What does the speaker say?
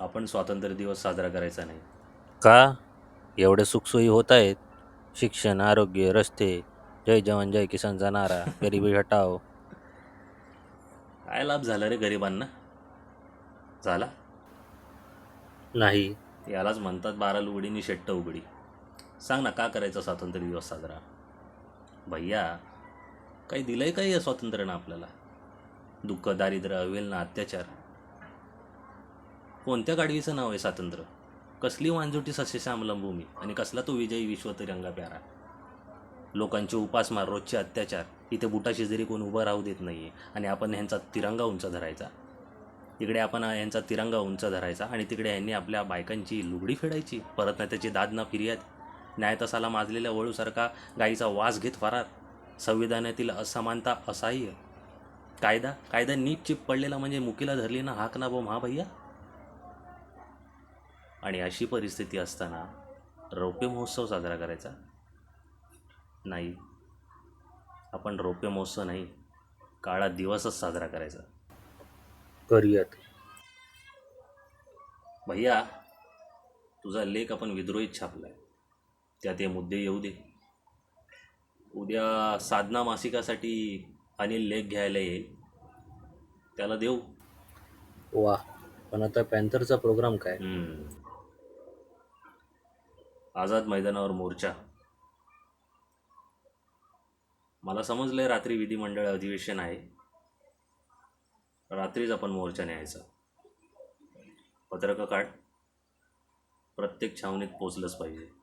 आपण स्वातंत्र्य दिवस साजरा करायचा नाही. का? एवढे सुखसोयी होत आहेत. शिक्षण, आरोग्य, रस्ते, जय जवान जय किसानचा नारा, गरिबी हटाओ. काय लाभ झाला रे गरिबांना? झाला? नाही. यालाच म्हणतात 12 लुगडीनी शेट्ट उघडी. सांग ना का करायचा स्वातंत्र्य दिवस साजरा? भैया, काही दिलंय काय या स्वातंत्र्यानं आपल्याला? दुःख, दारिद्र्य, अवेलना, अत्याचार. कोणत्या गाडवीचं नाव आहे स्वातंत्र्य? कसली वांजुटी सस्यश्यामलम भूमी आणि कसला तो विजयी विश्व तिरंगा प्यारा. लोकांचे उपासमार, रोजचे अत्याचार. इथे बुटाशी जरी कोण उभं राहू देत नाही आहे आणि आपण ह्यांचा तिरंगा उंच धरायचा. इकडे आपण यांचा तिरंगा उंच धरायचा आणि तिकडे यांनी आपल्या बायकांची लुगडी फेडायची. परत नाही त्याची दाद ना फिर्याद. न्यायतसाला माजलेल्या वळूसारखा गाईचा वास घेत फरार. संविधानातील असमानता असह्य. कायदा कायदा नीट चिप पडलेला म्हणजे मुकीला धरली ना हाक ना बो हा भैया. आणि अशी परिस्थिती असताना रौप्य महोत्सव साजरा करायचा नाही. आपण रौप्य महोत्सव नाही, काळा दिवसच साजरा करायचा. करूयात. भैया, तुझा लेख आपण विद्रोहीत छापलाय. त्यात हे मुद्दे येऊ दे. उद्या साधना मासिकासाठी अनिल लेख घ्यायला येईल, त्याला देऊ. वा, पण आता पॅन्थरचा प्रोग्राम काय? आझाद मैदानावर मोर्चा. मला समजलंय रात्री विधिमंडळ अधिवेशन आहे. रात्रीच आपण मोर्चा न्यायचा. पत्रकं काढ. प्रत्येक छावणीत पोचलंच पाहिजे.